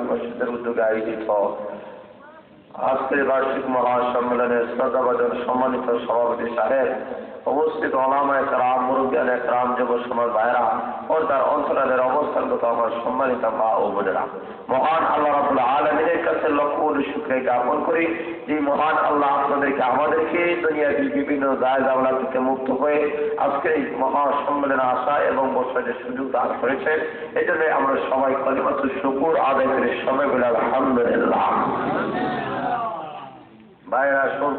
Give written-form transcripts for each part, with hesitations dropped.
মসজিদের উদ্যোগে আয়োজিত আজকের বার্ষিক মহাসম্মেলনের শ্রদ্ধাভাজন সম্মানিত সভাপতি সাহেব, উপস্থিত ওলামায়ে কেরাম, মুরব্বিয়ানে কেরাম, যুব সমাজ ভাইরা ও তার অন্তরালের অবস্থানগত আমার সম্মানিত মা ও বোনেরা, মহান আল্লাহ রাব্বুল আলামিনের কাছে লক্ষ কোটি শুকরিয়া জ্ঞাপন করি যে মহান আল্লাহ আপনাদেরকে আমাদেরকে দুনিয়ার বিভিন্ন দায়-দাওলা থেকে মুক্ত হয়ে আজকে এই মহাসম্মেলনে আসা এবং বসার যে সুযোগ দান করেছেন, এই জন্য আমরা সবাই কালিমাতুশ শুকর আদায় করে সবাই বলে আলহামদুলিল্লাহ। ভাইরা শুন,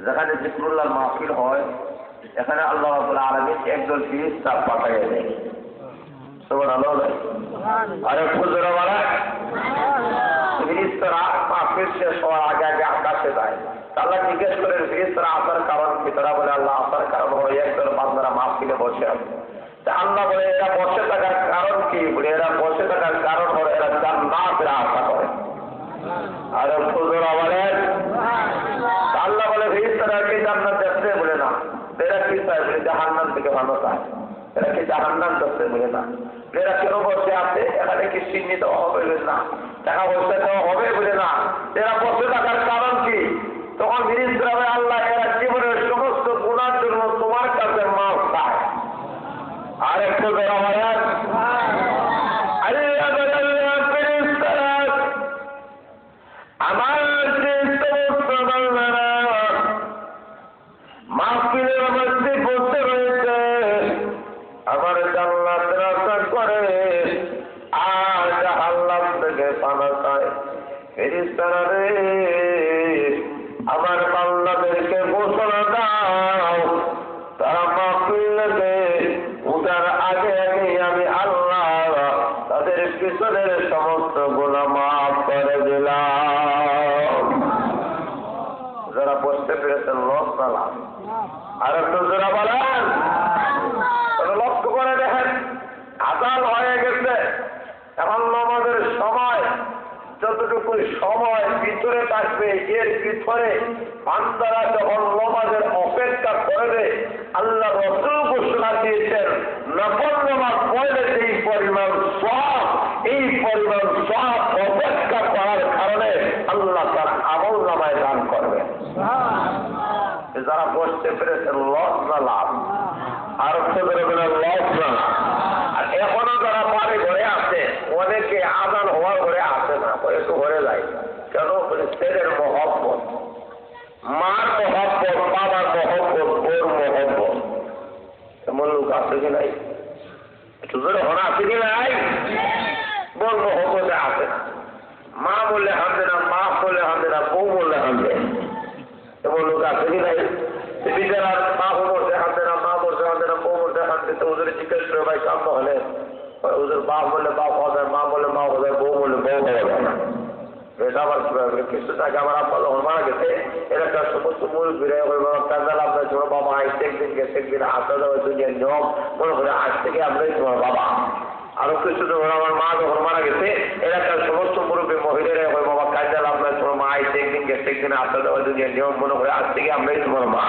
যেখানে জিকরুল্লাহর মাহফিল হয় এখানে আল্লাহ রাব্বুল আলামিন একদল ফেরেশতা পাঠাইয়া দেয়। সুবহানাল্লাহ। আরে ফুজুরা বলা ফেরেশতারা মাহফিল শেষ হওয়ার আগে আগে আকাশে যায়। আল্লাহ জিজ্ঞেস করেন ফেরেশতারা আসার কারণ কি? তারা বলে আল্লাহ আসার কারণ হলো একজন বান্দারা মাহফিলে বসে আছে। আল্লাহ বলে এরা বসে থাকার কারণ কি? বলে এরা বসে থাকার কারণ হলো এরা জান্নাতের আশা করে। আর হুজুরা বলেন আল্লাহ বলে ফেরেশতারা কি জান্নাত যাচ্ছে? বলে না। এরা কি চায়? বলে জাহান্নাম থেকে ভালো চায়। এরা কি জাহান্নাম যাচ্ছে? বলে না। এরা কেন বসে আছে? এখানে কি চিহ্নিত হবে? বলে না। টাকা পয়সা দেওয়া হবে? বলে না। এরা বসে থাকার কারণ কি? তখন ফেরেশতারা আল্লাহ এরা জীবনের সমস্ত গুনার জন্য তোমার কাছে মাফ চায়। আর একটু যারা বলেন আল্লাহ বলেন ফেরেশতারা আমার যে সমস্ত বান্দারা মাহফিলের মধ্যে বসে রয়েছে আমার জান্নাতের আশা করে আর জাহান্নাম থেকে পানা চায়, ফেরেশতারা রে আমার বান্দাদেরকে ঘোষণা দাও তারা মাহফিলে উঠার আগে আগে আমি আল্লাহ তাদের পিছনের সমস্ত গুনাহ মাফ করে দিলাম। যারা বসতে পেরেছেন লস নালাম। আর একটু যারা বলেন লক্ষ্য করে দেখেন আযান হয়ে গেছে, এখন নামাজের সময় যতটুকু সময় ভিতরে থাকবে এর ভিতরে বান্দারা যখন নামাজের অপেক্ষা করবে আল্লাহ রাসূল ঘোষণা দিয়েছেন নফল নামাজ পড়লে এই পরিমাণ সওয়াব, এই পরিমাণ সওয়াব অপেক্ষা করার কারণে আল্লাহ তার আমল নামায় দান করবে। যারা বসতে পেরেছেন লস না লাভ? আর লস না। আর এখনো যারা বাড়ি ঘরে আছে অনেকে আযান হওয়ার ঘরে আসে না, একটু ঘরে যায় কেন? ছেলের মহব্বত, মার মহব্বত, বাবার মহব্বত, ওর মহব্বত। এমন লোক আছে কি নাই? একটু জোরে হন আছে কি নাই? বোর মহব্বতে আসে না, মা বললে হাঁটে না, মা বললে হাঁটে না, বউ বললে হাঁটে। এমন লোক আছে কি নাই? বিচার মা বলতে হাঁটে না, মা বলতে হাঁটে না, বউ বলতে হাঁটতে। তো ওদের জিজ্ঞেস করে ভাই কাম্য হলে ওদের বাপ বললে বাপ হওয়া যায়, মা বললে মা হওয়া যায়, বউ বললে বউ হওয়া যায় না। এটা আবার কিভাবে? কিছু টাকা আমার আব্বা যখন মারা গেছে এলাকার সমস্ত মুরব্বীরা কান্দাল আপনার তোমার বাবা আইসে একদিন গেছে একদিন আসা যাওয়া দুনিয়ার নিয়ম মনে করে আজ থেকে আমরাই তোমার বাবা। আরো কিছু যখন আমার মা যখন মারা গেছে এলাকার সমস্ত মুরব্বী মহিলারা হয় বাবা কান্দাল আপনার তোমার মা আইসে একদিন গেছে একদিন আসা যাওয়া দুনিয়ার নিয়ম মনে করে আজ থেকে আমরাই তোমার মা।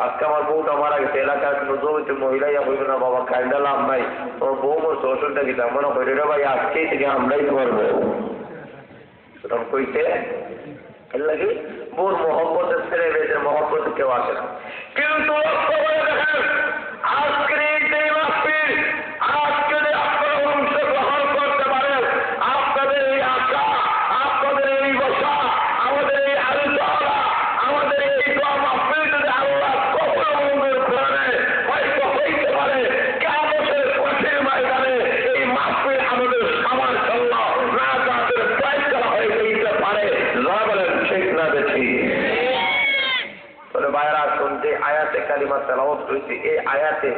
আজকে আমার বউটা মারা গেছে এলাকার নজর মহিলাই হইল না বাবা কান্দা লাভ নাই, তোমার বউ মরছে ওষুধটা কি মনে করি রে ভাই আজকেই থেকে আমরাই তোমার বউ। সুতরাং কইতে এর লাগে বউর মহব্বতের ছেড়ে মেয়েদের মহব্বতে কেউ আসে না। কিন্তু দেখেন আজকের এই মাহফিল আজকে আপনারা অংশগ্রহণ করতে পারেন, আপনাদের এই আশা, আপনাদের এই বসা, আমাদের এই আলোচনা, আমাদের এই দোয়া মাহফিল যদি আল্লাহ কখনো মঞ্জুর করে হয়তো হইতে পারে কিয়ামতের কঠিন ময়দানে এই মাহফিল আমাদের সবার জন্য না যাদের ফয়সালা হয়ে যেতে পারে। বলেন ঠিক না দেখি? ভাইরা শুনতে আয়াতে কালিমা তেলাওয়াত হয়েছে, এই আয়াতে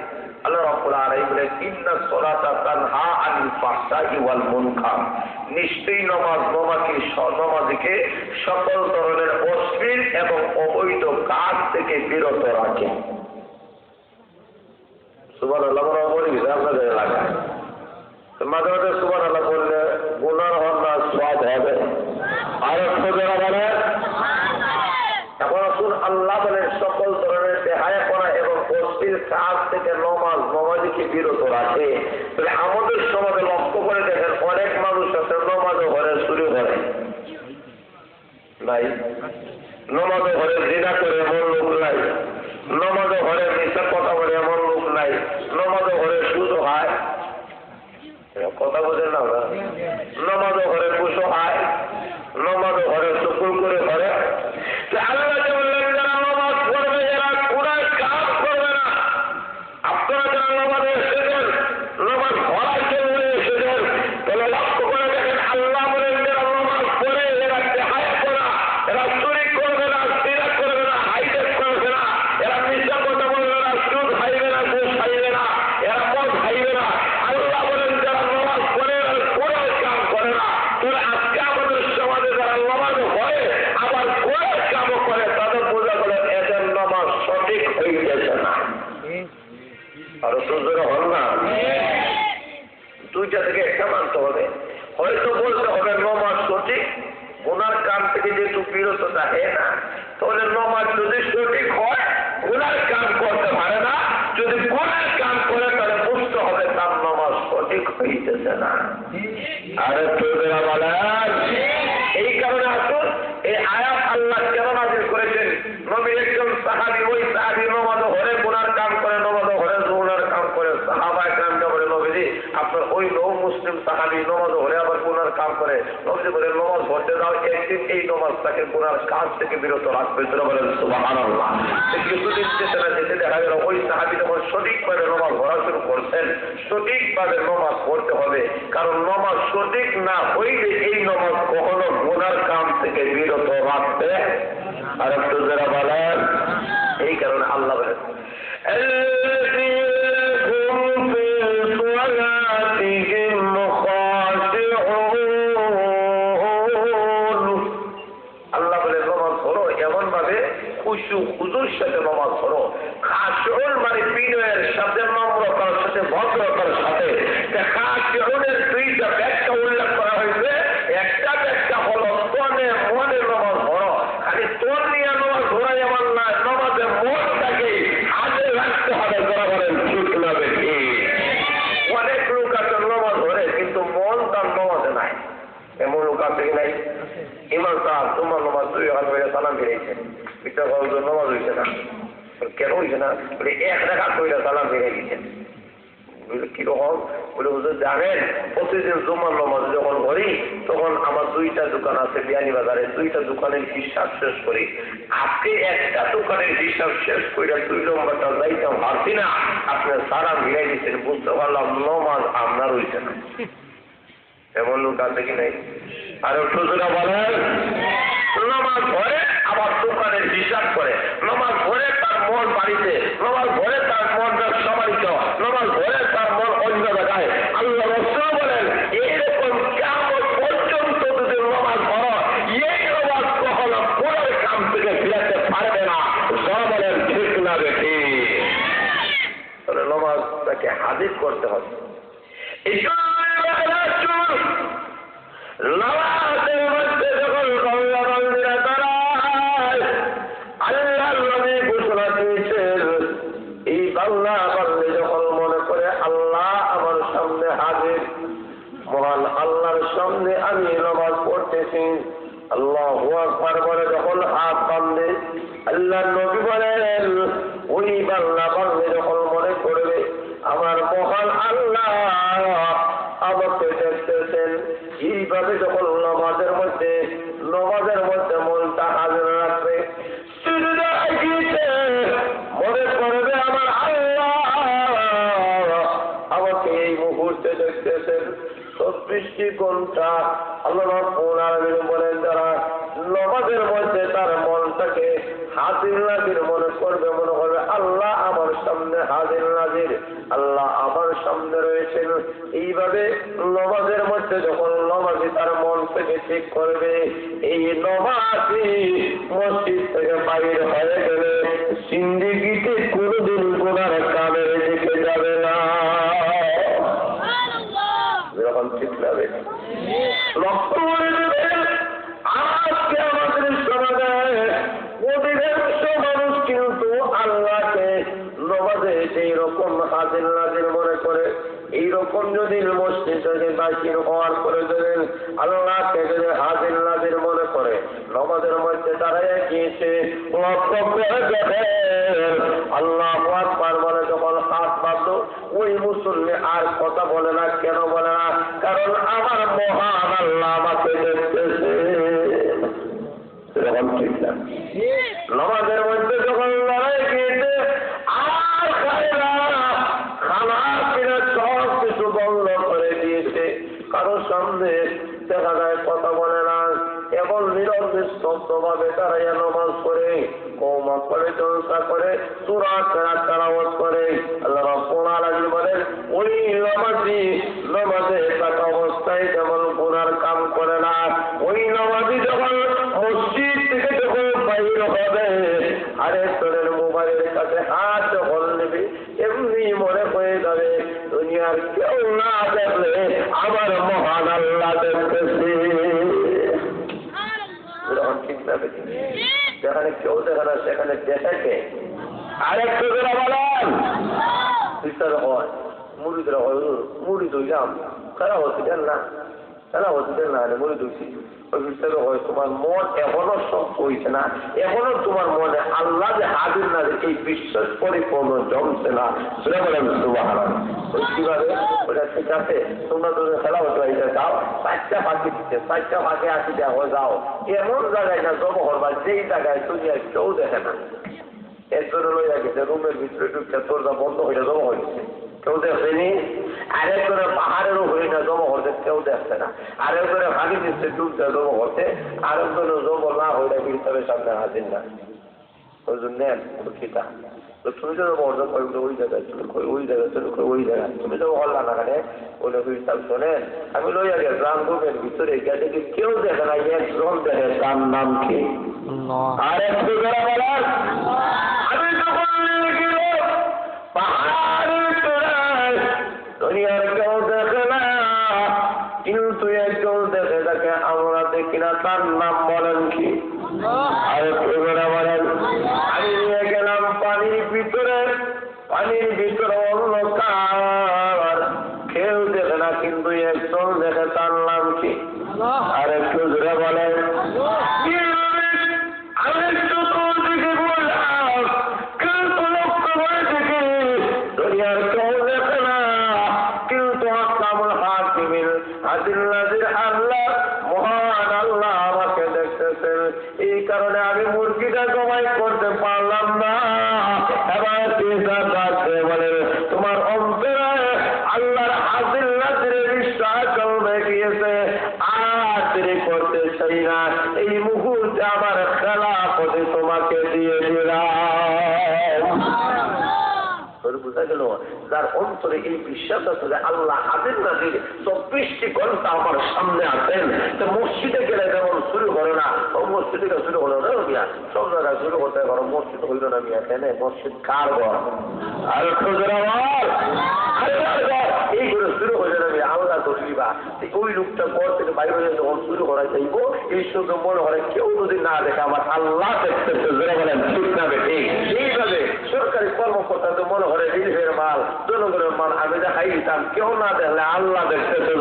আল্লাহ রাব্বুল আলামিন বলেন ইন্না সলাতা তানহা আনিল ফাহশাই ওয়াল মুনকার, নিশ্চয়ই নমাজকে সকল ধরনের অশ্লীল এবং অবৈধ কাজ থেকে বিরত রাখে। সুবহানাল্লাহ বলি আপনাদের এলাকায় মাঝে মাঝে সুবহানাল্লাহ বললে গুনাহ হবে না, সওয়াব হবে। আর যারা বলে এখন আসুন আল্লাহ বলেন সকল ধরনের বেহায়াপনা এবং অশ্লীল কাজ থেকে নমাজকে বিরত রাখে। তাহলে আমাদের সমাজে লক্ষ্য করে দেখেন অনেক মানুষ আছে নমাজও ঘরে চুরি করে নাই, নমাজও ঘরে জিনা করে এমন লোক নাই, নমাজও ঘরে মিথ্যা কথা বলে এমন লোক নাই, নমাজও ঘরে সুদ হয়, কথা বোঝেন না ওরা, নমাজও ঘরে পুষো হয়, নমাজও ঘরে চুকুর করে ঘরে। আল্লাহ বললেন যারা নামাজ পড়বে, যারা কোরআন কাজ করবে না, আপনারা যারা নামাজে এসেছেন, নামাজ পড়ার জন্য এসেছেন, তাহলে লক্ষ্য করে দেখেন আল্লাহ বলেন যারা নামাজ পড়ে এরা দেহায় করা, এরা চুরি করবে না, সিরা করবে না, হাইজেক করবে না, এরা মিথ্যা কথা বলবে না, সুদ খাইবে না, ঘুষ খাইবে না, এরা মদ খাইবে না। আল্লাহ বলেন যারা নামাজ পড়ে এরা কোরআন কাজ করে না। তাহলে আজকে আমাদের সমাজ হইতেছে না। আরো সুন্দর হল না, দুইটা থেকে একটা মানতে হবে। হয়তো বলতে হবে নমাজ সঠিক, গুনার কাম থেকে যেহেতু বিরত থাকে না, তাহলে নমাজ যদি সঠিক হয় গুনার কাম করতে পারে না, যদি গুনার কাম করে তাহলে বুঝতে হবে তার নমাজ সঠিক হইতেছে না। আরে তোরা বলেন, এই কারণে আসুন এই আয়াত আল্লাহ কেন নাযিল করেছেন? নবীর একজন সাহাবী, ওই সাহাবী নমাজ হরে গুনার কাম করে, নমাজ হরে গুনার কাম করে। সাহাবায়ে কেরাম বলে, নবীজি আপনার ওই নৌ মুসলিম সাহাবী নমাজ হরে আবার গুনার কাম করে। নবীজি বলে, নমাজ পড়তে দাও, একদিন এই নমাজটাকে গুনার কাজ থেকে বিরত রাখবে। তোরা বলেন সুবহানাল্লাহ। কিছুদিন যেতে না যেতে দেখা গেল ওই সাহাবী যখন সঠিকভাবে নমাজ পড়া শুরু করছেন, সঠিকভাবে নমাজ পড়তে হবে, কারণ নমাজ সঠিক না হইলে এই নমাজ কখনো গুনার কাম থেকে বিরত রাখতে। আর একটু যারা বলেন, এই কারণে আল্লাহ বলেন আল্লাহ বলে নমাজ পড়ো এমন ভাবে খুশু হুজুর সাথে নমাজ পড়ো। খাশউন মানে বিনয়ের সাথে, নম্রতার সাথে, ভদ্রতার সাথে। খাশউনের দুইটা ব্যাখ্যা উল্লেখ করা হয়েছে। একটা ব্যাখ্যা হলো তনে মনে নমাজ পড়ো। খালি তোর নিয়ে নমাজ ধরাই আমার না, নমাজের মনটাকে হাতে রাখতে হবে। যারা বলেন ঠিক না বেশি, অনেক লোক আছে নমাজ ধরে কিন্তু মন তার নমাজে নাই। এমন লোক আছে কি নাই? ইমাম সাহেব তোমার নমাজ 2 হাত বেড়ে সালাম ফিরেছেন, এটা নমাজ হয়েছে না। কেন হয়েছে না? বলে 1 রাকাত কইরা সালাম ফিরে গেছেন। কিরকম? বলে হুজুর জানেন, প্রতিদিন জুমার নামাজ যখন ধরি তখন আমার 2টা দোকান আছে বিয়ানীবাজারে, 2টা দোকানের হিসাব শেষ করি। আজকে একটা দোকানের হিসাব শেষ করে 2 নম্বরটা যাইতাম পারছি না, আপনার সালাম ফিরাই দিচ্ছেন। বুঝতে পারলাম নমাজ আপনার হয়েছে না। এমন লোক আছে কি নাই? আর হুজুরা বলেন নমাজ ধরে আবার দোকানের হিসাব করে, নমাজ ধরে তার মন বাড়িতে, নমাজ ধরে তার মন ব্যবসাবাড়িতে, নমাজ ধরে তার মন অন্য জায়গায়। আল্লাহ রাসূল বলেন এইরকম কিয়ামত পর্যন্ত যদি নমাজ ধরো, এই নমাজ কখনো পুরো কাম থেকে ফিরাতে পারবে না। যারা বলেন ঠিক না বেশি, তাহলে নমাজটাকে হাজির করতে হবে। নামাজের মধ্যে যখন বান্দারা দাঁড়ায়, আল্লাহর নবী ঘোষণা দিয়েছেন, এই বান্দা বান্দী যখন মনে করে আল্লাহ আমার সামনে হাজির, মহান আল্লাহর সামনে আমি নামাজ পড়তেছি, আল্লাহু আকবার বলে যখন হাত বাঁধে, আল্লাহর নবী বলেন ওই বান্দা বান্দী যখন মনে করবে আমার মহান আল্লাহ আমাকে দেখতেছেন, এইভাবে যখন নামাজের মধ্যে মনটা হাজির রাখবে, মনে করবে আমার আল্লাহ আমাকে এই মুহূর্তে দেখতেছেন। 24 ঘন্টা আল্লাহ রাব্বুল আলামিন বলেন যারা নামাজের মধ্যে তার মনটাকে হাজির নাজির মনে করবে, আল্লাহ আমার সামনে হাজির নাজির, আল্লাহ আমার সামনে রয়েছেন। এইভাবে নামাজের মধ্যে যখন নামাজি তার মন থেকে ঠিক করবে, এই নামাজি মসজিদ থেকে বাইরে হয়ে গেলে জিন্দেগিতে কোনোদিন গুনার কামের দিকে যাবে না। যখন ঠিক লাগবে লক্ষ্য করে দেবেন, আজকে আমাদের সমাজে অধিকাংশ মানুষ কিন্তু আল্লাহকে নামাজে সেই রকম হাজির নাজির মনে করে। এইরকম যদি মসজিদ থেকে বাহির হওয়ার করে দেবেন, আল্লাহকে যদি হাজির নাজির মনে করে, নামাজের মধ্যে দাঁড়ায় গিয়েছে, লক্ষ্য করে দেখেন আল্লাহু আকবার বলে যখন হাত বাঁধলো, ওই মুসল্লি আর কথা বলে না। কেন বলে না? কারণ আমার মহান আল্লাহ আমাকে দেখতেছে। এরকম ঠিক না? নামাজের মধ্যে যখন লড়াই গিয়েছে আর খায় না, খানা পিনা সব কিছু বন্ধ করে দিয়েছে, কারোর সামনে দেখা যায় কথা বলে না, এখন নীরব নিস্তব্ধ ভাবে দাঁড়াইয়া নামাজ করে, কওমা করে, জলসা করে, সূরা কেরাত তেলাওয়াত করে। আল্লাহ রাব্বুল আলামিন বলেন ওই নামাজি নামাজে থাকা অবস্থায় যেমন গুনার কাম করে না, ওই নামাজি যখন মসজিদ থেকে যখন বাইর হবে, আরেক জনের মোবাইলের কাছে হাত যখন নেবে এমনি মনে হয়ে যাবে দুনিয়ার কেউ না দেখলে আমার মহান আল্লাহ দেখতেছে। ঠিক না? যেখানে কেউ দেখে না সেখানে দেখেছে। আরেকটু করে বলেন বিচার হয় মুড়িদের হয় মুড়ি দইলাম তারা হসপিটাল না মুড়ি দইছি ওই বিচারে হয় তোমার মন এখনো সব হয়েছে না, এখনো তোমার মনে আল্লাহ যে হাজির না এই বিশ্বাস পরিপূর্ণ জমছে না। সেটা বলেন সুবহানাল্লাহ। কিভাবে ওটা ঠিক আছে তোমরা তো খেলা হতো এটা যাও 4টা পাখি দিচ্ছে 4টা পাখি আসি দেওয়া যাও এমন জায়গায় না জব করবা যেই জায়গায় তুমি আর কেউ দেখে না। একজনে লইয়া গেছে রুমের ভিতরে ঢুকতে তোরটা বন্ধ হয়ে জমা হয়েছে কেউ দেখেনি। আরেকজনে পাহাড়ের উপরে না জমা করতে কেউ দেখছে না। আরেকজনে ভাগি দিচ্ছে ডুবতে জমা করতে আরেকজনে জমা না হয়ে হিসাবের সামনে হাজির না। ওই জন্য খুশিটা তো তুমি তো অর্জন করবে ওই জায়গায় তুমি ওই জায়গায় তুমি ওই জায়গায় তুমি তো হল্লা না কানে বলে হিসাব শোনেন আমি লইয়া গেছিলাম রুমের ভিতরে গিয়ে দেখি কেউ দেখে না একজন দেখে তার নাম কি আর একটু যারা বলার আমি তখন গেল পাহাড়ের চূড়ায় দুনিয়ার কেউ দেখে না কিন্তু একজন দেখে তাকে আমরা দেখি না তার নাম বলেন কি আর একটু যারা বলেন আমি নিয়ে গেলাম পানির ভিতরে অন্ধকার কেউ দেখে না কিন্তু একজন দেখে তার নাম কি আর একটু জোরে বলেন আরেকটু তোর দিকে বললাম কিন্তু লক্ষ্য করে দেখি দুনিয়ার কেউ দেখে না কিন্তু আকামুল হাকিমিন আদিল্লাহির আল্লাহ মহান আল্লাহ আমাকে দেখতেছেন। এই কারণে আমি মুরগিটা জবাই করতে পারলাম না। এবার বলে তোমার অন্তরে আল্লাহর আদিল্লাহির বিশ্বাস জন্মে গিয়েছে আর দেরি করতে চাই না। এই মুহূর্তে আমার খেলাফতে তোমাকে দিয়ে দিলাম। বোঝা গেল যার অন্তরে এই বিশ্বাস আছে যে আল্লাহ হাজির নাজির 24টি ঘন্টা আমার সামনে আছেন। তো মসজিদে গেলে যেমন শুরু করে না ও মসজিদে শুরু হলো না মিয়া সব জায়গায় শুরু করতে পারো মসজিদ হইল না মিয়া কেন মসজিদ কার ঘর আর এইগুলো শুরু হয়ে যাবে আল্লাহ করলিবা ওই লোকটা ঘর থেকে বাইরে যখন শুরু করা যাইব এই শুধু মনে হয় কেউ যদি না দেখে আমার আল্লাহ দেখতেছে বলেন ঠিক না বেঠিক। এইভাবে সরকারি কর্মকর্তা তো মনে হয় রিলিফের মাল জনগণের মাল আমি দেখাই দিতাম কেউ না দেখলে আল্লাহ দেখতেছে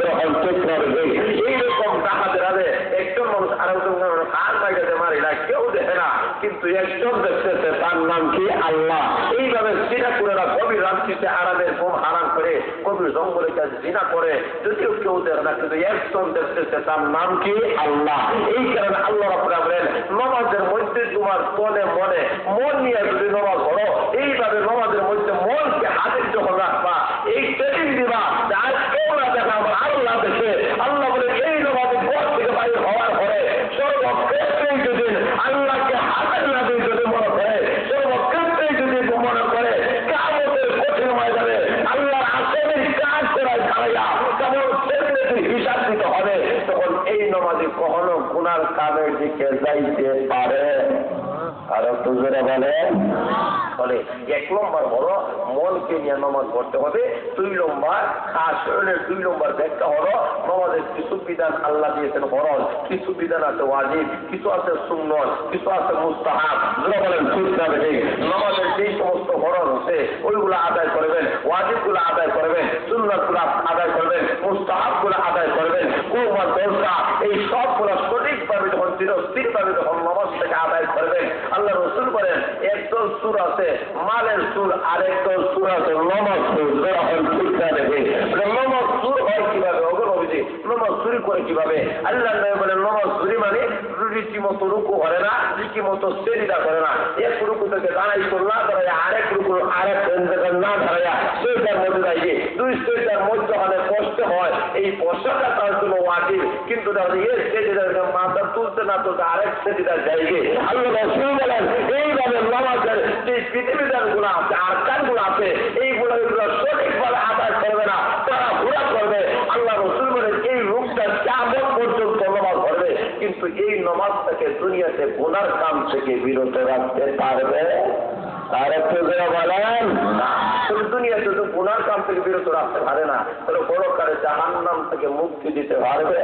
এইরকম ডাকাতের আগে একজন মানুষ আরেকজন হাত বাইরে মারি না কেউ দেখে না কিন্তু একজন দেখতেছে তার নাম কি আল্লাহ। এইভাবে সিরাকুরেরা গভীর রাত্রিতে আরামের ঘুম হারাম করে গভীর জঙ্গলে কাছে জিনা করে যদিও কেউ দেখে না কিন্তু একজন দেখতেছে তার নাম কি আল্লাহ। এই কারণে আল্লাহ রাব্বুল আলামিন নামাজের মধ্যে তোমার মনে মনে মন নিয়ে যদি নামাজ পড়ো এইভাবে নামাজের মধ্যে মনকে হাতের যখন রাখবা এই ট্রেনিং দিবা আর কেউ না দেখা আমার আল্লাহ দেখে আল্লাহ বলে এই নামাজের ঘর থেকে বাইরে হওয়ার পরে সর্বক্ষেত্রেই যদি আল্লাহকে হাতের না দিয়ে যদি মনে করে সর্বক্ষেত্রেই যদি মনে করে কিয়ামতের কঠিন হয়ে যাবে আল্লাহর আসলের কাজ করায় ছাড়াইয়া কেমন সেদিন হিসাব দিতে হবে তখন এই নামাজে কখনো গুনার কামের দিকে যাইতে পারে। আর একটু জোরে বলেন বলে 1 নম্বর হলো মনকে নিয়ে নামাজ পড়তে হবে। 2 নম্বর খাস শরীরের 2 নম্বর ব্যাখ্যা হলো নামাজের কিছু বিধান আল্লাহ দিয়েছেন ফরজ, কিছু বিধান আছে ওয়াজিব, কিছু আছে সুন্নত, কিছু আছে মুস্তাহাব। জোরে বলেন ঠিক না বেঠিক। নামাজের যেই সমস্ত ফরজ আছে ওইগুলো আদায় করবেন, ওয়াজিবগুলো আদায় করবেন, সুন্নতগুলো আদায় করবেন, মুস্তাহাবগুলো আদায় করবেন, কুরবান দরজা এই সবগুলো সঠিকভাবে যখন স্থিরভাবে যখন নামাজ থেকে আদায় করবেন আল্লাহ রাসূল বলেন একদল সূরা আছে মালের সুর আরেকদল সুর আছে নামাজ সুর। যখন ঠিক না দেখে নামাজ সুর হয় কিভাবে অগ্রগতি নামাজ চুরি করে কিভাবে আল্লাহ নবী বলেন নামাজ চুরি মানে রীতিমতো রুকু করে না রীতিমতো সেজদা করে না। এক রুকু থেকে দাঁড়াই না দাঁড়ায় আরেক রুকু আরেক না দাঁড়াইয়া সেজদার মধ্যে দাঁড়িয়ে 2 সেজদার মধ্যখানে কষ্ট হয় এই কষ্টটা তার জন্য ওয়াজিব কিন্তু এর সেজদার মাথা তুলতে না তুলতে আরেক সেজদার জায়গায় আল্লাহ রাসূল বলেন এইভাবে নামাজের যে বিধিবিধানগুলো আছে আরকানগুলো আছে এইগুলো সঠিকভাবে আদায় করবে না তারা ঘোরা করবে। আল্লাহ রাসূল বলেন এই রূপটা কিয়ামত পর্যন্ত নামাজ পড়বে কিন্তু এই নামাজটাকে দুনিয়াতে গুনার কাম থেকে বিরত রাখতে পারবে আর একটু যারা বলেন না, দুনিয়াতে তো গুনার কাম থেকে বিরত রাখতে পারে না, তাহলে পরকালে জাহান্নাম থেকে মুক্তি দিতে পারবে?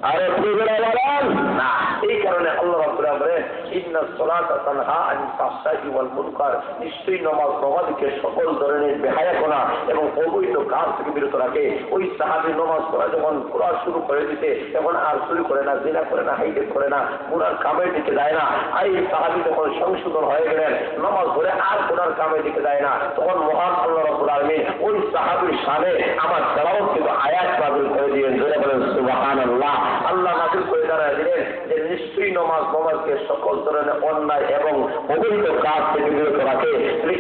আর একটু যারা বলেন না। এই কারণে আল্লাহ রাব্বুল আলামিন বলেন ইন্নাস সালাতা তানহা আনিল ফাহশাই ওয়াল মুনকার, নিশ্চয়ই নামাজ তোমাদেরকে সকল ধরনের বেহায়াপনা এবং অবৈধ কাজ থেকে বিরত রাখে। ওই সাহাবী নামাজ পড়া যখন পড়া শুরু করে দিতে তখন আর শুরু করে না, জিনা করে না, হাইডে করে না, গুনার কামের দিকে যায় না। আর এই সাহাবী যখন সংশোধন হয়ে গেলেন, নামাজ পড়ে আর গুনার কামের দিকে যায় না, তখন মহান আল্লাহ রাব্বুল আলামিন ওই সাহাবীর শানে আমার তেলাওয়াত কিন্তু আয়াত নাযিল করে দিলেন। জোরে বলেন সুবহানাল্লাহ। আল্লাহ নাযিল করে জানায় দিলেন যে নিশ্চয়ই নামাজকে সকল ধরনের অন্যায় এবং অবৈধ কাজ থেকে বিরত রাখে।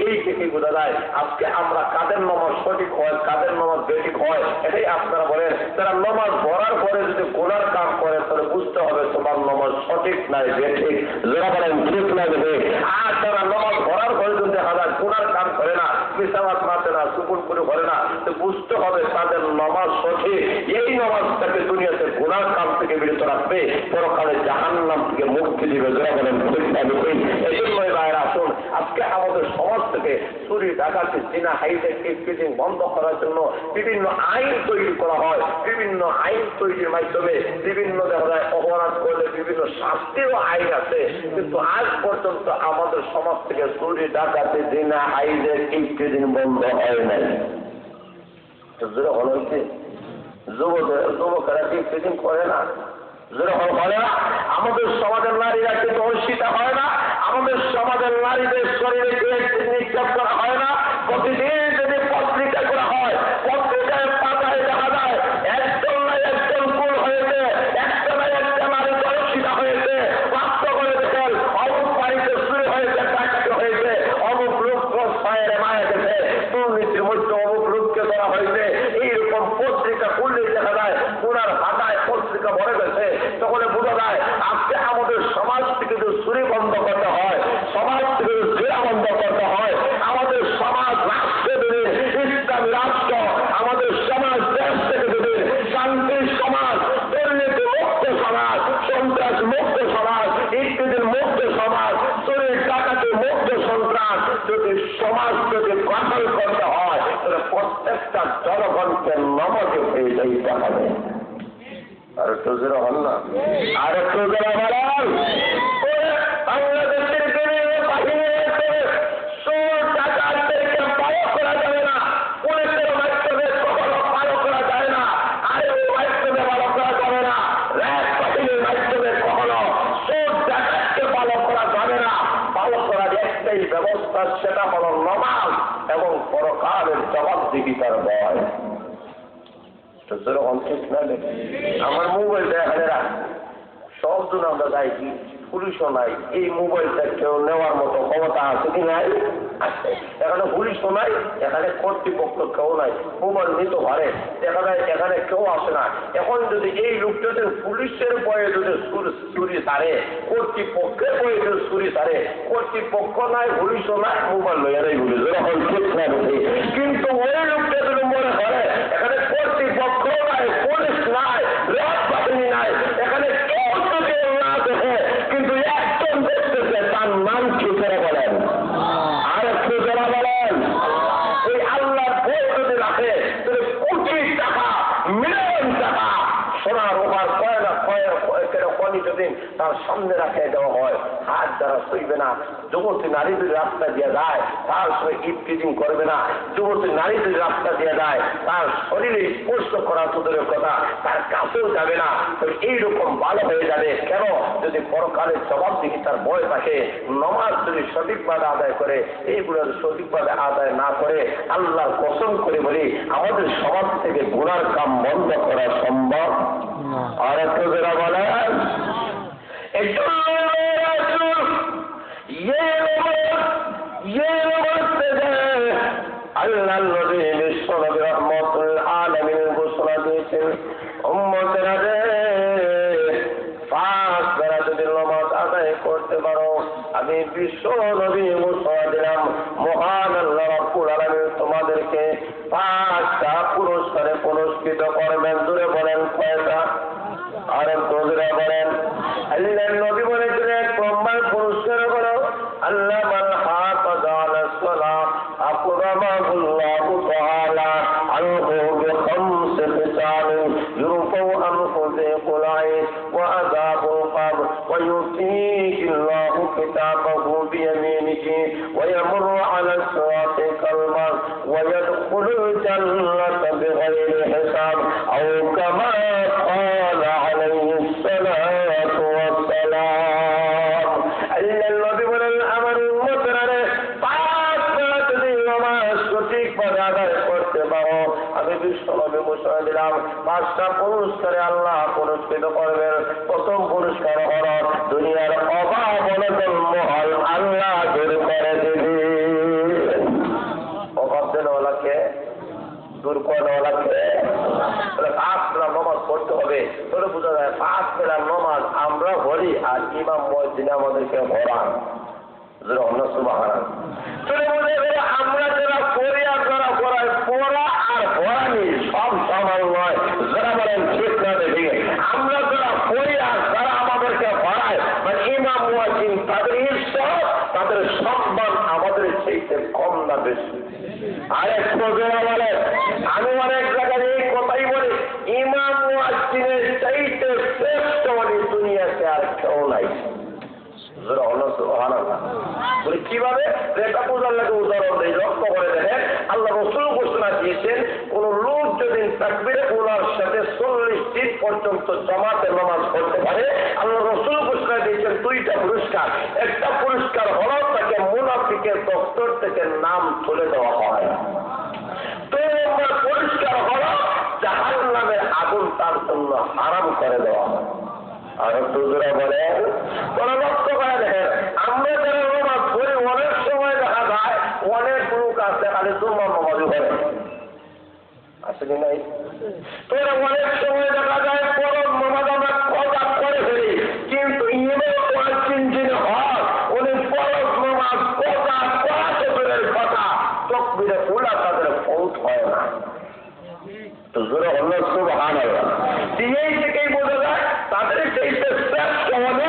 এই থেকে বোঝা যায় আজকে আমরা কাদের নামাজ সঠিক হয়, কাদের নামাজ বেঠিক হয়, এটাই আপনারা বলেন। তারা নামাজ পড়ার পরে যদি গুনার কাম করে তাহলে বুঝতে হবে তোমার নামাজ সঠিক নাই বেঠিক। যারা বলেন ঠিক না বেঠিক। আর তারা নামাজ পড়ার পরে যদি দেখা যায় গুনার কাম করে না, মিসাওয়াত মাতে না, সুকুন করে করে না, তো বুঝতে হবে তাদের নামাজ সঠিক। এই নামাজটাকে দুনিয়াতে গুনার কাম থেকে বিরত রাখবে, পরকালে জাহান্নাম থেকে মুক্তি দিবে। যারা বলেন ঠিক না বেঠিক। এই জন্যই ভাইরা আসুন, আজকে আমাদের সমাজ থেকে চুরি, ডাকাতি, জিনা, হাইজেক, কিডন্যাপিং বন্ধ করার জন্য বিভিন্ন আইন তৈরি করা হয়। বিভিন্ন আইন তৈরির মাধ্যমে বিভিন্ন দেখা যায় অপরাধ করলে বিভিন্ন শাস্তিরও আইন আছে, কিন্তু আজ পর্যন্ত আমাদের সমাজ থেকে চুরি, ডাকাতি, জিনা, হাইজেক, কিডন্যাপিং বন্ধ হয় নাই। যুবকেরা কিডন্যাপিং করে না, যেরকম হয় না। আমাদের সমাজের নারীরা কিন্তু অর্ষিতা হয় না, আমাদের সমাজের নারীদের শরীরে নিক্ষেপ করা হয় না। প্রতিদিন যদি পত্রিকা করা হয়, পত্রিকায় পাতায় দেখা যায় একজন না একজন কুল হয়েছে, একটা না একটা নারী অর্ষিতা হয়েছে। বাধ্য করে দেখেন অমুক বাড়িতে চুরি হয়েছে, ডাকাতি হয়েছে, অমুক লোক ফায়ারে মারা গেছে, দুর্নীতির মধ্যে অমুক লোককে ধরা হয়েছে। এইরকম পত্রিকা খুললেই দেখা যায় পুরার ভাষায় পত্রিকা ভরে গেছে। তখন বোঝা যায় আজকে আমাদের সমাজ থেকে যদি চুরি বন্ধ করতে হয়, সমাজ থেকে যদি জেলা বন্ধ করতে হয়, আমাদের সমাজ রাষ্ট্রে যদি ইসলামী রাষ্ট্র, আমাদের সমাজ দেশ থেকে যদি শান্তির সমাজ, দুর্নীতি মুক্ত সমাজ, সন্ত্রাস মুক্ত সমাজ, ইত্যাদির মুক্ত সমাজ, চুরি ডাকাতি মুক্ত সন্ত্রাস যদি সমাজ যদি গঠন করতে হয়, তাহলে প্রত্যেকটা জনগণকে নমকে হয়ে যাইতে হবে। আর একটু জোরে হন না, আর একটু জোরে বলেন। বাংলাদেশের বাহিনীতে চোর ডাকাতদেরকে পালক করা যাবে না, পুলিশের মাধ্যমে কখনো পালক করা যায় না, আইনের মাধ্যমে পালক করা যাবে না, র্যাব বাহিনীর মাধ্যমে কখনো চোর ডাকাতকে পালক করা যাবে না। পালক করার একটাই ব্যবস্থা, সেটা হল নামাজ এবং পরকালের জবাবদিহিতার ভয়। আমার মোবাইলটা এখানে রাখ, সবজন আমরা যাইছি, পুলিশও নাই। এই মোবাইলটা কেউ নেওয়ার মতো ক্ষমতা আছে কি নাই? আছে। এখানে পুলিশও নাই, এখানে কর্তৃপক্ষ কেউ নাই। মোবাইল নিতে পারে, দেখা যায় এখানে কেউ আসে না। এখন যদি এই লোকটাদের পুলিশের বয়ে যদি চুরি সারে, কর্তৃপক্ষের বয়ে যদি চুরি সারে, কর্তৃপক্ষ নাই, পুলিশও নাই, মোবাইল লইয়ারাই পুলিশ, যখন ঠিক না। কিন্তু ওই লোকটা যদি মনে করে এখানে কর্তৃপক্ষ নাই, পুলিশ নাই, র্যাব বাহিনী নাই, এখানে কেউ যদি না দেখে কিন্তু একজন দেখতেছে, তার নাম কি করে বলেন? আর একটু যারা বলেন, এই আল্লাহর ভয় যদি রাখে তাহলে কোটি টাকা, মিলিয়ন টাকা সোনার ওভার কয়লা খনি যদি তার সামনে রাখে দেওয়া হয়, হাত দ্বারা সইবে না। যুবতী নারী যদি রাস্তা দিয়ে যায় তার সঙ্গে ইফটিজিং করবে না। যুবতী নারী যদি রাস্তা দিয়ে যায় তার শরীরে স্পর্শ করা দূরের কথা, তার কাছেও যাবে না। তো এইরকম ভালো হয়ে যাবে কেন? যদি পরকালের জবাবদিহিতার ভয় থাকে। নামাজ যদি সঠিকভাবে আদায় করে, এইগুলো সঠিকভাবে আদায় না করে, আল্লাহর কসম করে বলি আমাদের সমাজ থেকে গুনার কাম বন্ধ করা সম্ভব। আর একটু যারা বলেন আল্লাহ নবী বিশ্ব নবী রহমতুল আলামিন ঘোষণা দিয়েছেন, উম্মতেরা রে, 5 বেলা যদি নামাজ আদায় করতে পারো, আমি বিশ্ব নবী ঘোষণা দিলাম, মহান আল্লাহ রাব্বুল আলামিন তোমাদেরকে 5টা পুরস্কারে পুরস্কৃত করবেন। দূরে বলেন কয়টা? আর দূরে বলেন। আল্লাহ নবী বলেছিলেন, 1 নম্বর পুরস্কার হলো আল্লাহ মান হাফাজা أكرمه الله تعالى عنه بخمس خصال يرفع عنه ضيق العيش وعذاب القبر ويؤتيه الله كتابه بيمينه ويمر على الصراط كالمر ويدخل الجنة بغير حساب أو كما قال عليه الصلاة والسلام. الذي من الأمر المتنى আমি বিশ্বনবী ঘোষণা দিলাম 5টা পুরস্কারে আল্লাহ পুরস্কৃত করবেন। প্রথম পুরস্কার হল দুনিয়ার অভাব অনটন মহল আল্লাহ দূর করে দেবে। অভাব দেনওয়ালাকে দূর করেনওয়ালাকে 5 বেলা নামাজ পড়তে হবে। তোরে বোঝা যায় 5 বেলা নামাজ আমরা পড়ি আর ইমাম মুয়াজ্জিন আমাদেরকে পড়ান। আমরা যারা পড়ি আর যারা পড়াই পড়া আর পড়ানি সব সমান নয়। যারা বলেন ঠিক না দেখে আমরা যারা পড়ি আর যারা আমাদেরকে পড়ায় মানে ইমাম মুয়াজ্জিন তাদের ইজ্জত তাদের সম্মান আমাদের চাইতে কম না বেশি। আরেক প্রজা বলে আমি অনেক জায়গায় এই কথাই বলি ইমাম মুয়াজ্জিনের চাইতে শ্রেষ্ঠ বলি দুনিয়াতে আর কেউ নাই। কিভাবে এটা বোঝার লাগে উদাহরণ নেই। লক্ষ্য করে দেখেন আল্লাহ রাসূল ঘোষণা দিয়েছেন কোন লোক যদি তাকবীরে উলার সাথে 40 দিন পর্যন্ত জামাতে নামাজ পড়তে পারে আল্লাহ রাসূল ঘোষণা দিয়েছেন 2টা পুরস্কার। একটা পুরস্কার হলো তাকে মুনাফিকের দপ্তর থেকে নাম তুলে দেওয়া হয়। 2 নম্বর পুরস্কার হলো জাহান্নামের আগুন তার জন্য হারাম করে দেওয়া হয়। আর হুজুরা বলেন তোরা লক্ষ্য করে দেখেন আমরা যারা নামাজ পড়ি অনেক সময় দেখা যায় অনেক লোক আছে খালি জুম্মার নামাজই পড়ে আছে কি নাই? তোরা অনেক সময় দেখা যায় ফরজ নামাজ আমরা কজা করে ফেলি কিন্তু ইমাম মুয়াজ্জিন যিনি হন উনি ফরজ নামাজ কজা করাতে দূরের কথা তাকবীরে উলা তাদের ফৌত হয় না। তো জোরে হলো সুবহানাল্লাহ। এই থেকেই বোঝা যায় তাদের চাইতে শ্রেষ্ঠ হবে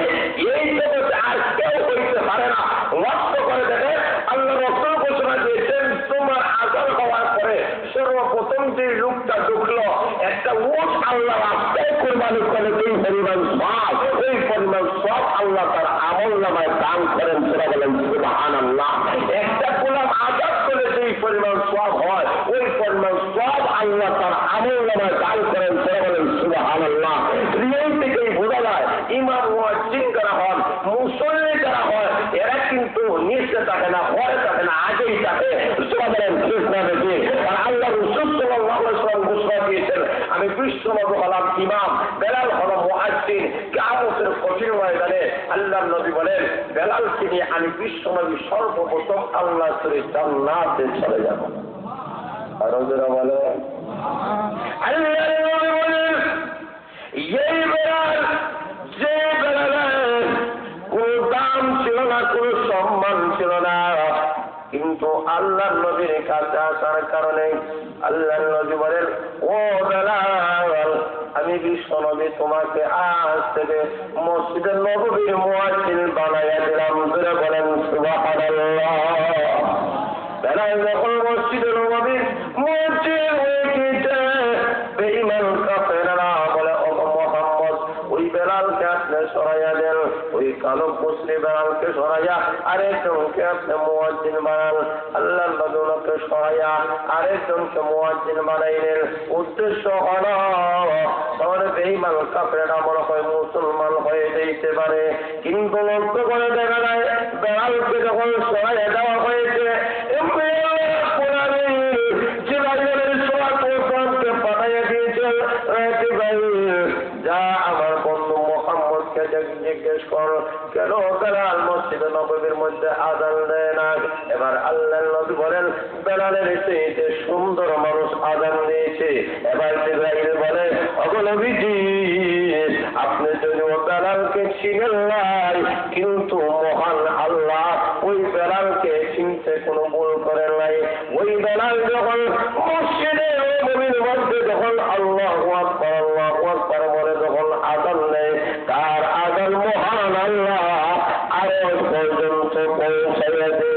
এই জগতে আর কেউ হইতে পারে না। লক্ষ্য করে দেখেন আল্লাহ রাসূল ঘোষণা দিয়েছেন তোমার আযান হওয়ার পরে সর্বপ্রথম যে লোকটা ঢুকলো একটা উট আল্লাহ রাস্তায় কুরবানি করে এই পরিমাণ সওয়াব এই পরিমাণ সওয়াব আল্লাহ তার আমলনামায় দান করেন। সেটা বলেন সুবহানাল্লাহ। একটা গোলাম আযাদ করে যেই পরিমাণ সওয়াব হয় ওই পরিমাণ সওয়াব আল্লাহ তার আমলনামায় দান করেন। সেটা বলেন সুবহানাল্লাহ। থেকেই বোঝা যায় ইমাম মুয়াজ্জিন যারা হন মুসল্লি যারা হয় এরা কিন্তু নিচে থাকে না ঘরে থাকে না আগেই থাকে। আর আল্লাহ রাসূল সাল্লাল্লাহু আলাইহি ওয়াসাল্লাম ঘোষণা দিয়েছেন আমি বিশ্বনবী হলাম ইমাম বেলাল হলো মুয়াজ্জিন। কিয়ামতের কঠিন ময়দানে আল্লাহর নবী বলেন বেলালকে নিয়ে আমি বিশ্বনবী সর্বপ্রথম আল্লাহর সাথে জান্নাতে চলে যাব। আর যারা বলে আল্লাহর নবী বলেন এই বেলাল যে বেলালের কোন দাম ছিল না কোন সম্মান ছিল না কিন্তু আল্লাহর নবীর কাছে আসার কারণে আল্লাহর নবী বলেন ও বেলাল আমি বিশ্বনবী তোমাকে আজ থেকে মসজিদে নববীর মুয়াজ্জিন বানাইয়া দিলাম। ধরে বলেন সুবহানাল্লাহ। বেলাল যখন মসজিদে নববীর মুয়াজ্জিন হয়ে গেছে বেঈমান কাফেররা বলে ওই বেলালকে আপনি সরাইয়া দেন ওই কালো মুসলিম বেলালকে সরাইয়া আরেকজনকে আপনি মুয়াজ্জিন বানান। আল্লাহ নবীকে সরাইয়া আরেকজনকে মুয়াজ্জিন বানাইলেন। উদ্দেশ্য হল তাহলে বেঈমান কাফেররা মনে হয় মুসলমান হয়ে যেতে পারে কিন্তু লক্ষ্য করে দেখা যায় বেলালকে যখন সরাইয়া দেওয়া হয়েছে পাঠাইয়া দিয়েছেন যা আমার বন্ধু মুহাম্মদকে জিজ্ঞেস করো কেন বেলাল মসজিদে নববীর মধ্যে আযান দেয় না। এবার আল্লাহর নবী বলেন বেলালের চেয়ে সুন্দর মানুষ আযান দিয়েছে। এবার জিবরাইল বলে ওগো নবীজি আপনি যদিও বেলালকে চিনেন নাই কিন্তু মহান আল্লাহ ওই বেলালকে চিনতে কোনো ভুল করেন নাই। ওই বেলাল যখন মসজিদে নববীর মধ্যে যখন আল্লাহু আকবার আল্লাহু আকবার বলে যখন আযান দেয় তার আযান মহান আল্লাহ আরশ পর্যন্ত পৌঁছায় দেয়।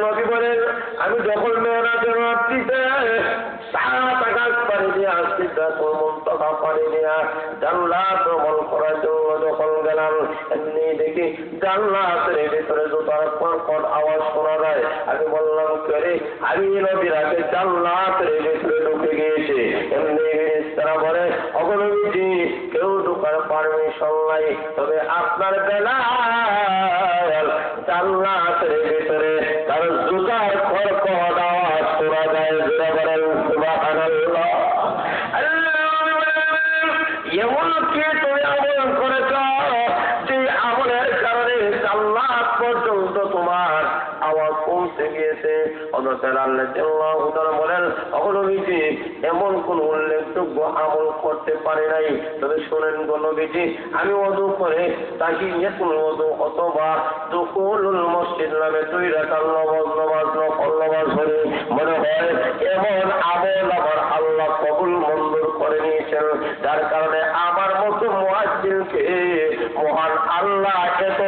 নবী বলেন আমি যখন মেয়েরাজের রাত্রিতে 7 আকাশ পাড়ি দিয়ে আসছি মুনতাহা পাড়ি দিয়ে জান্নাত ভ্রমণ করার জন্য যখন গেলাম, এমনি দেখি জান্নাতের ভিতরে জুতার কড়কড় আওয়াজ শোনা যায়। আমি বললাম কে? আমি নবীর আগে জান্নাতের ভিতরে ঢুকে গিয়েছে। এমনি ফেরেশতারা বলে ওগো নবীজি কেউ ঢোকার পারমিশন নাই, তবে আপনার বেলাল জান্নাতের ভিতরে তার জুতার কড়কড় আওয়াজ শোনা যায়। যারা বলেন সুবহানাল্লাহ। এমন কি তুমি আমল করেছ যে আমলের কারণে জান্নাত পর্যন্ত তোমার আওয়াজ পৌঁছে গিয়েছে? বলেন নবীজি এমন কোন উল্লেখযোগ্য আমল করতে পারে নাই, তবে শোনেন গো নবীজি আমি ওযু করে তাহিয়াতুল ওযু অথবা দুখুলুল মসজিদ নামে 2 রাকাত নামাজ পড়ি, মনে হয় এমন আমল আমার আল্লাহ কবুল মঞ্জুর করে নিয়েছেন, যার কারণে আমার মতো মুয়াজ্জিনকে মহান আল্লাহ এত